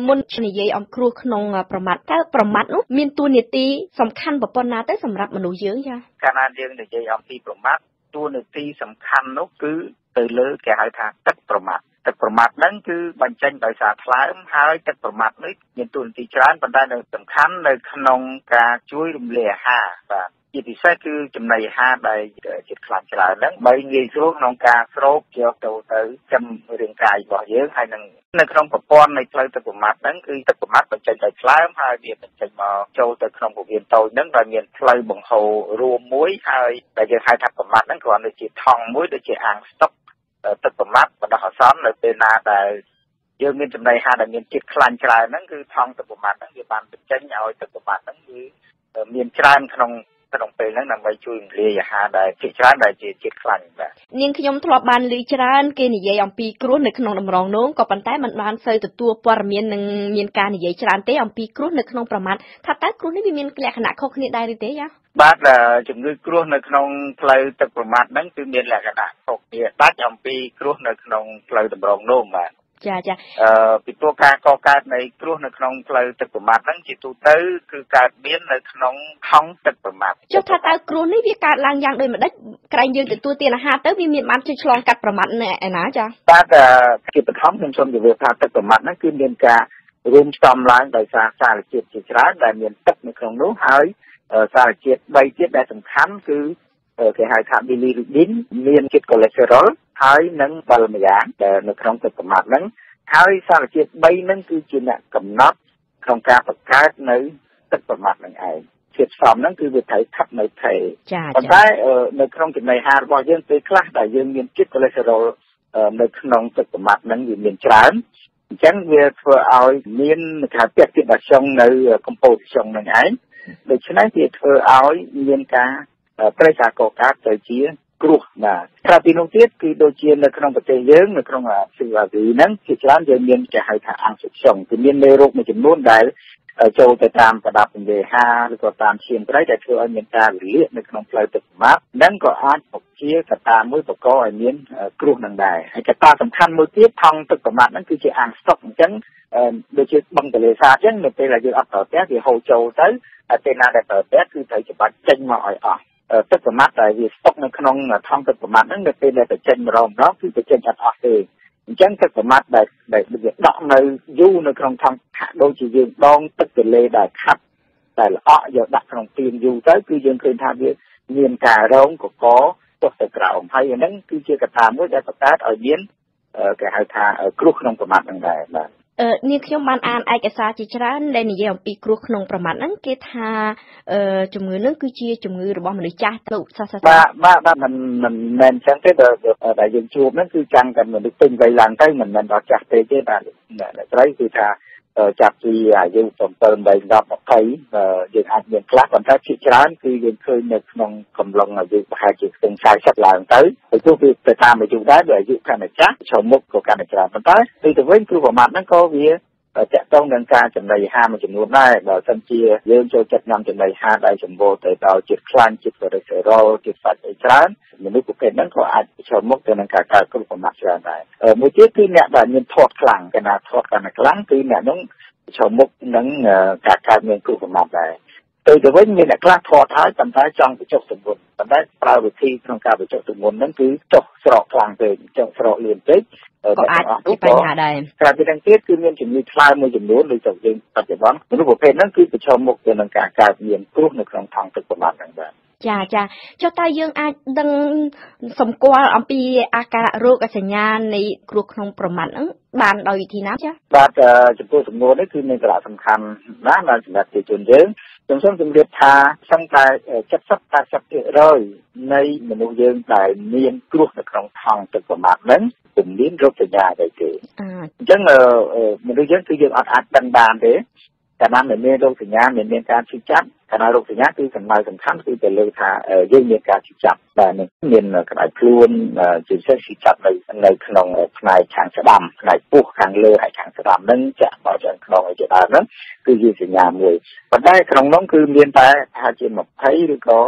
មុននិយាយអំគ្រោះក្នុងប្រមាថតើប្រមាថនោះមានតួនាទីសំខាន់ប៉ុណ្ណាទៅសម្រាប់មនុស្សយើងចាកាលណាយើងនិយាយអំពីប្រមាថតួនាទីសំខាន់នោះគឺទៅលើគេហៅថាទឹកប្រមាថទឹកប្រមាថហ្នឹងគឺបញ្ចេញដោយសារថ្លើមហើយទឹកប្រមាថនេះមានតួនាទីច្រើនប៉ុន្តែនៅសំខាន់នៅក្នុងការជួយរំលាយអាហារបាទជាពិសេសគឺចំណីអាហារដែលជាតិខ្លាញ់ច្រើនហ្នឹងបីងាយស្រួលក្នុងការស្រូបយកទៅចំរាងកាយរបស់យើងហើយនឹងនៅក្នុងប្រព័ន្ធនៃផ្លូវទឹកប្រមាថហ្នឹងគឺទឹកប្រមាថបញ្ចេញដោយថ្លើមហើយវាបញ្ចេញមកចូលទៅក្នុងពោះវៀនតូចហ្នឹងដែលមានផ្លូវបង្ហូររួមមួយហើយដែលយើងហៅថាប្រមាថហ្នឹងគ្រាន់តែជាថង់មួយដូចជាអាងស្តុកទឹកប្រមាថបណ្ដោះអាសន្ននៅពេលណាដែលយើងមានចំណីអាហារដែលមានជាតិខ្លាញ់ច្រើនហ្នឹងគឺថង់ទឹកប្រមាថហ្នឹងវាបានបញ្ចេញឲ្យទឹកប្រមាថហ្នឹងគឺមានច្រើនក្នុងពេលហ្នឹងដើម្បីជួយរំលាយអាហារដែលជាច្រើនដែលជាជាតិខ្លាញ់បាទនាងខ្ញុំធ្លាប់បានឮច្រើនគេនិយាយអំពីគ្រោះនៅក្នុងតម្រងនោមក៏ប៉ុន្តែมันបានសូវទទួលព័ត៌មាននិងមានការនិយាយច្រើនទេអំពីគ្រោះនៅក្នុងប្រមាថថាតើគ្រោះនេះវាមានលក្ខណៈខុសគ្នាដែរឬទេយ៉ាបាទជំងឺគ្រោះនៅក្នុងផ្លូវទឹកប្រមាថហ្នឹងគឺមានលក្ខណៈខុសគ្នាដាច់អំពីគ្រោះនៅក្នុងផ្លូវតម្រងនោមបាទចាពីព្រោះការកកើតនៃគ្រោះនៅក្នុងផ្លូវទឹកប្រមាថហ្នឹងជាទូទៅគឺកើតមាននៅក្នុងថង់ទឹកប្រមាថចុះថាតើគ្រោះនេះវាកើតឡើងយ៉ាងដូចម្ដេចក្រែងយើងទទួលទានអាហារទៅវាមានបានជួយឆ្លងកាត់ប្រមាថនៅឯណាចាបាទជាបឋមខ្ញុំសូមជម្រាបថាទឹកប្រមាថហ្នឹងគឺមានការរួមផ្សំឡើងដោយសារសារជាតិជាច្រើនដែលមានទឹកនៅក្នុងនោះហើយសារជាតិ3ទៀតដែលសំខាន់គឺគេហៅថា bilirubin មានជាតិ cholesterol ហើយនិងបាល់ម៉ាយ៉ាដែលនៅក្នុងទឹកប្រមាថហ្នឹងហើយសារជាតិ3ហ្នឹងគឺជាអ្នកកំណត់ក្នុងការបង្កើតនៅទឹកប្រមាថហ្នឹងឯងជាតិផ្សំហ្នឹងគឺវាត្រូវស្ថិតនៅថេរប៉ុន្តែនៅក្នុងចំណីអាហាររបស់យើងពេលខ្លះដែលយើងមានជាតិ cholesterol នៅក្នុងទឹកប្រមាថហ្នឹងវាមានច្រើនអញ្ចឹងវាធ្វើឲ្យមានការពាក់ទៀតដល់ចុងនៅ composition ហ្នឹងឯងដូច្នេះវាធ្វើឲ្យមានការប្រេសាកកើតទៅជាគ្រោះបាទក្រៅពីនោះទៀតគឺដូចជានៅក្នុងប្រទេសយើងនៅក្នុងស៊ីវ៉ាវីហ្នឹងជាច្រើនយើងមានគេហៅថាអង្គសុខសុងគឺមានមេរោគមួយចំនួនដែលចូលទៅតាមប្រដាប់ពង្រាហាឬក៏តាមឈាមត្រីដែលធ្វើឲ្យមានការរលាកនៅក្នុងផ្លូវទឹកប្រមាថនិងក៏អាចជាកត្តាមួយបង្កឲ្យមានគ្រោះនឹងដែរហើយកត្តាសំខាន់មួយទៀតថង់ទឹកប្រមាថហ្នឹងគឺជាអាងស្តុកអញ្ចឹងដូចជាបឹងទន្លេសាបអញ្ចឹងនៅពេលដែលយើងអត់ប្រើប្រាស់វាហូរចូលទៅហើយពេលណាដែលប្រើប្រាស់គឺត្រូវច្បាច់ចេញមកឲ្យអស់ទឹកប្រមាថដែលវាស្តុកនៅក្នុងថង់ទឹកប្រមាថហ្នឹងនៅពេលដែលបញ្ចេញម្ដងគឺបញ្ចេញអត់អស់ទេអញ្ចឹងទឹកប្រមាថដែលវាដក់នៅយូរនៅក្នុងថង់ហាក់ដូចជាយើងដងទឹកទន្លេដែលខាត់តែល្អក់យកដាក់ក្នុងពាងយូរទៅគឺយើងឃើញថាវាមានការរងកកចុះទៅក្រោមហើយអាហ្នឹងគឺជាកត្តាមួយដែលបង្កើតឲ្យមានគេហៅថាគ្រោះក្នុងប្រមាថហ្នឹងដែរបាទនាងខ្ញុំបានអានឯកសារជាច្រើនដែលនិយាយអំពីគ្រោះក្នុងប្រមាថហ្នឹងគេថាជំងឺហ្នឹងគឺជាជំងឺរបស់មនុស្សចាស់ទៅសាសនាបាទមិនមែនចឹងទេដែលយើងជួបហ្នឹងគឺចាំតែមនុស្សពេញវ័យឡើងទៅមិនមែនដល់ចាស់ពេកទេបាទត្រូវគឺថាចាប់ពីអាយុ7 8 10 20យើងអាចមានខ្លះប៉ុន្តែភាគច្រើនគឺយើងឃើញនៅក្នុងកំឡុងអាយុប្រហែលជាខ្ទង់40ឡើងទៅទោះវាទៅតាមអាយុដែរអាយុកាន់តែចាស់ឈរមុខក៏កាន់តែច្រើនប៉ុន្តែទៅវិញគ្រោះប្រមាថហ្នឹងក៏វាតាក់ទងនឹងការចំណីអាហារមួយចំនួនដែរបើសិនជាយើងចូលចិត្តញ៉ាំចំណីអាហារដែលសម្បូរទៅដោយជាតិខ្លាញ់ជាតិ cholesterol ជាតិសាច់អីច្រើនមនុស្សប្រភេទហ្នឹងក៏អាចប្រឈមមុខទៅនឹងការកើតគ្រោះប្រមាថច្រើនដែរមួយទៀតគឺអ្នកដែលមានធាត់ខ្លាំងកាលណាធាត់កាន់តែខ្លាំងគឺអ្នកហ្នឹងប្រឈមមុខនឹងការកើតមានគ្រោះប្រមាថដែរទៅវិញមានអ្នកខ្លះធាត់ហើយប៉ុន្តែចង់បញ្ចុះទម្ងន់ប៉ុន្តែប្រើវិធីក្នុងការបញ្ចុះទម្ងន់ហ្នឹងគឺចុះស្រកខ្លាំងពេកចុះស្រកលឿនពេកក៏អាចជាបញ្ហាដែរក្រៅពីនេះទៀតគឺមានជំងឺថ្លើមមួយចំនួនដូចជាយើងបច្ចុប្បន្នមនុស្សប្រភេទហ្នឹងគឺប្រឈមមុខទៅនឹងការកើតមានគ្រោះនៅក្នុងថង់ទឹកប្រមាថហ្នឹងបាទចាចុះតើយើងអាចដឹងសម្គាល់អំពីអាការៈរោគសញ្ញានៃគ្រោះក្នុងប្រមាថហ្នឹងបានដោយវិធីណាចាបាទចំពោះសំណួរនេះគឺមានសារៈសំខាន់ណាស់សម្រាប់ប្រជាជនយើងខ្ញុំសូមជម្រាបថាសឹងតែ70-80% នៃមនុស្សយើងដែលមានគ្រោះនៅក្នុងថង់ទឹកប្រមាថហ្នឹងពុំមានរោគសញ្ញាអីទេអញ្ចឹងមនុស្សយើងគឺយើងអត់អាចដឹងបានទេកាលណាមិនមានរោគសញ្ញាមិនមានការឈឺចាប់កាលណារោគសញ្ញាគឺសំខាន់គឺទៅលើថាយើងមានការឈឺចាប់បាទមានក្តៅខ្លួនជាពិសេសឈឺចាប់នៅក្នុងផ្នែកខាងស្ដាំផ្នែកពោះខាងលើហើយខាងស្ដាំហ្នឹងចាក់មកឆ្លងក្នុងឲ្យជាដើមហ្នឹងគឺជាសញ្ញាមួយប៉ុន្តែក្នុងនោះគឺមានតែថាជា20ឬក៏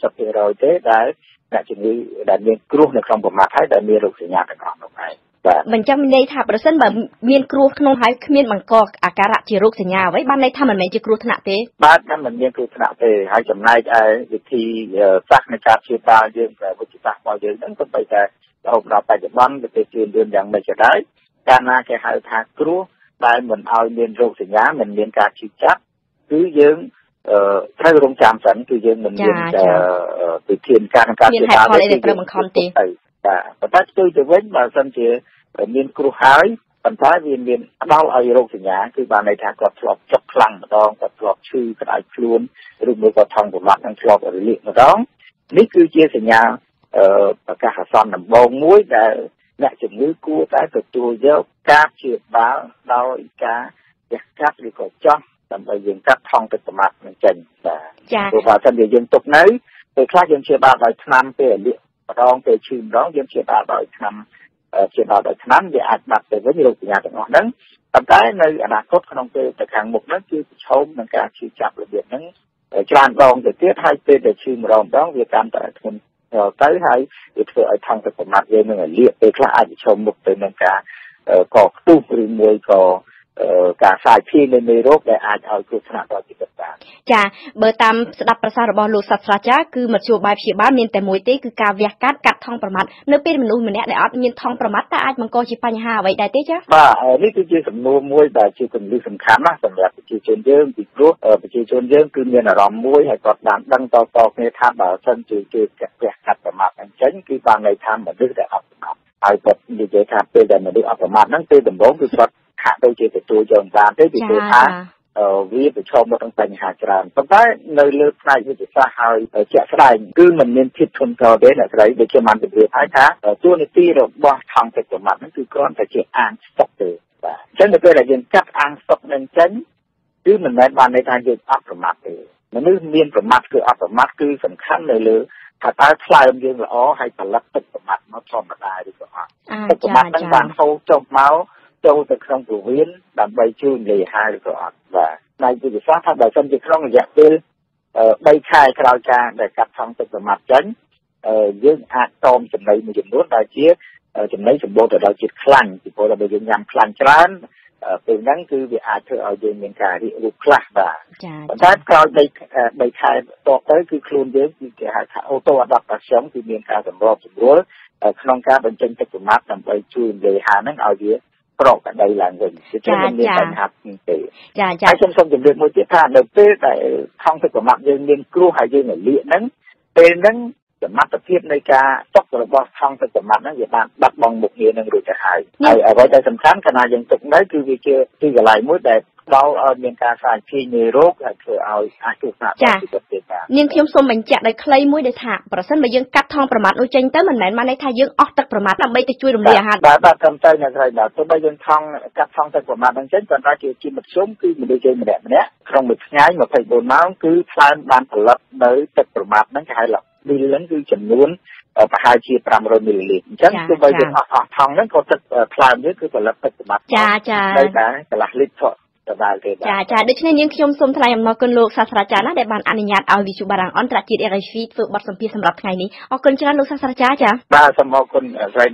30% ទេដែលអ្នកជំងឺដែលមានគ្រោះនៅក្នុងប្រមាថហើយដែលមានរោគសញ្ញាទាំងអស់នោះឯង មិនចាំន័យថាប្រសិនបើមានគ្រោះក្នុងហើយគ្មានបង្កអាការៈជារោគសញ្ញាអ្វីបានន័យថាមិនមែនជាគ្រោះថ្នាក់ទេបាទតែមិនមានគ្រោះថ្នាក់ទេហើយចំណែកឯវិធីសាស្ត្រនៃការព្យាបាលយើងវិធីសាស្ត្ររបស់យើងហ្នឹងក៏បីតែរហូតដល់បច្ចុប្បន្នទៅជឿនលឿនយ៉ាងម៉េចក៏ដោយកាលណាគេហៅថាគ្រោះដែលមិនឲ្យមានរោគសញ្ញាមិនមានការឈឺចាប់គឺយើងត្រូវរងចាំសិនគឺយើងមិនមានវិធានការក្នុងការព្យាបាលទេគឺត្រូវបង្ខំទេបាទប៉ុន្តែផ្ទុយទៅវិញបើសិនជាមានគ្រោះហើយប៉ុន្តែវាមានផ្ដល់ឲ្យរោគសញ្ញាគឺបានន័យថាគាត់ធ្លាប់ចុកខ្លាំងម្ដងគាត់ធ្លាប់ឈឺក្តៅខ្លួនឬមួយក៏ថង់ប្រមាថនឹងធ្លាប់រលាកម្ដងនេះគឺជាសញ្ញាប្រកាសអាសន្នដំបូងមួយដែលអ្នកជំងឺគួរតែទទួលយកការព្យាបាលដោយការវះកាត់ឬក៏ចោះដើម្បីយើងកាត់ថង់ទឹកប្រមាថនឹងចេញបាទព្រោះបើសិនជាយើងទុកនៅពេលខ្លះយើងព្យាបាលដោយថ្នាំពេលរលាកម្ដងពេលឈឺម្ដងយើងព្យាបាលដោយថ្នាំវាអាចបាត់ទៅវិញរោគសញ្ញាទាំងអស់ហ្នឹងប៉ុន្តែនៅអនាគតក្នុងពេលទៅខាងមុខហ្នឹងគឺប្រឈមនឹងការឈឺចាប់របៀបហ្នឹងច្រើនដងទៅទៀតហើយពេលដែលឈឺម្ដងវាកាន់តែធ្ងន់ទៅហើយវាធ្វើឲ្យថង់ទឹកប្រមាថយើងនឹងលាកពេលខ្លះអាចប្រឈមមុខទៅនឹងការកកខ្ទុះឬមួយក៏ការសាយភាយនៃមេរោគដែលអាចឲ្យគ្រោះថ្នាក់ដល់ជីវិតបានចាបើតាមស្ដាប់ប្រសាសន៍របស់លោកសាស្ត្រាចារ្យគឺមធ្យោបាយព្យាបាលមានតែមួយទេគឺការវះកាត់ថង់ប្រមាថនៅពេលមនុស្សម្នាក់ដែលអត់មានថង់ប្រមាថតើអាចបង្កជាបញ្ហាអ្វីដែរទេចាបាទនេះគឺជាសំណួរមួយដែលជាគន្លឹះសំខាន់ណាស់សម្រាប់ប្រជាជនយើងពីព្រោះប្រជាជនយើងគឺមានអារម្មណ៍មួយហើយគាត់បានដឹងតគ្នាថាបើសិនជាគេវះកាត់ប្រមាថអញ្ចឹងគឺបានន័យថាមនុស្សដែលអត់ប្រមាថហើយគាត់និយាយថាពេលដែលមនុស្សអត់ប្រមាថហ្នឹងពេលដំបូងគឺគាត់ហាក់ដូចជាទទួលយកបានទេពីព្រោះថាវាប្រឈមមុខនឹងបញ្ហាច្រើនប៉ុន្តែនៅលើផ្នែកវិទ្យាសាស្ត្រហើយជាក់ស្ដែងគឺมันមានភាពធន់ធ្ងរទេអ្នកស្រីដូចជាបានជម្រាបហើយថាតួនាទីរបស់ថង់ទឹកប្រមាថហ្នឹងគឺគ្រាន់តែជាអាងស្តុកទេបាទអញ្ចឹងនៅពេលដែលយើងកាត់អាងស្តុកនឹងចេញគឺមិនមែនបានន័យថាយើងអត់ប្រមាថទេមនុស្សមានប្រមាថគឺអត់ប្រមាថគឺសំខាន់នៅលើថាតើថ្លើមយើងល្អហើយផលិតទឹកប្រមាថមកធម្មតាឬក៏អត់ទឹកប្រមាថហ្នឹងបានហូរចុះមកចូលទៅក្នុងពោះវៀនដើម្បីជួយលេហាឬក៏អត់បាទផ្នែកវិទ្យាសាស្ត្រថាបើសិនជាក្នុងរយៈពេល3ខែក្រោយការដែលកាត់ថង់ទឹកប្រមាថចេញយើងអាចតមចំណីមួយចំនួនដែលជាចំណីសម្បូរទៅដោយជាតិខ្លាញ់ពីព្រោះបើយើងញ៉ាំខ្លាញ់ច្រើនពេលហ្នឹងគឺវាអាចធ្វើឲ្យយើងមានការរាករូសខ្លះបាទប៉ុន្តែក្រោយ3ខែតទៅគឺខ្លួនយើងគឺគេហៅថា auto adaptation គឺមានការសម្របសម្រួលក្នុងការបញ្ចេញទឹកប្រមាថដើម្បីជួយលេហាហ្នឹងឲ្យវាប្រកក្តីឡើងវិញគឺមិនមានបញ្ហាទេហើយខ្ញុំសូមជម្រាបមួយទៀតថានៅពេលដែលថង់ទឹកប្រមាថយើងមានគ្រោះហើយយើងលាកហ្នឹងពេលហ្នឹងសមត្ថភាពនៃការទុករបស់ថង់ទឹកប្រមាថហ្នឹងវាបានបាត់បង់មុខងារនឹងរួចទៅហើយអ្វីដែលសំខាន់កាលណាយើងទុកនៅគឺវាជាទីកន្លែងមួយដែលដល់ឲ្យមានការសាយភាយនៃរោគហើយធ្វើឲ្យអាចគ្រោះថ្នាក់ដល់ជីវិតទេបាទនាងខ្ញុំសូមបញ្ជាក់ដោយខ្លីមួយដែលថាប្រសិនបើយើងកាត់ថង់ប្រមាថនោះចេញទៅមិនមែនបានន័យថាយើងអស់ទឹកប្រមាថដើម្បីទៅជួយរំលាយអាហារបាទត្រឹមត្រូវអ្នកស្រីបាទទោះបីយើងកាត់ថង់ទឹកប្រមាថហ្នឹងចេញប៉ុន្តែជាមធ្យមគឺមនុស្សយើងម្នាក់ក្នុងមួយថ្ងៃ24ម៉ោងគឺថ្លើមបានផលិតនៅទឹកប្រមាថហ្នឹងគេហៅមីលីលគឺចំនួនប្រហែលជា500មីលីលីត្រអញ្ចឹងទោះបីយើងអស់ថង់ហ្នឹងក៏ទឹកថ្លើមយើងគឺផលិតទឹកប្រមាថចានៅតែកន្លះលីត្រដដែលទេចាដូច្នេះនាងខ្ញុំសូមថ្លែងអំណរគុណលោកសាស្ត្រាចារ្យណាដែលបានអនុញ្ញាតឲ្យវិទ្យុបារាំងអន្តរជាតិ RFI ធ្វើបទសម្ភាសន៍សម្រាប់ថ្ងៃនេះអរគុណច្រើនលោកសាស្ត្រាចារ្យចាបាទសូមអរគុណស្រី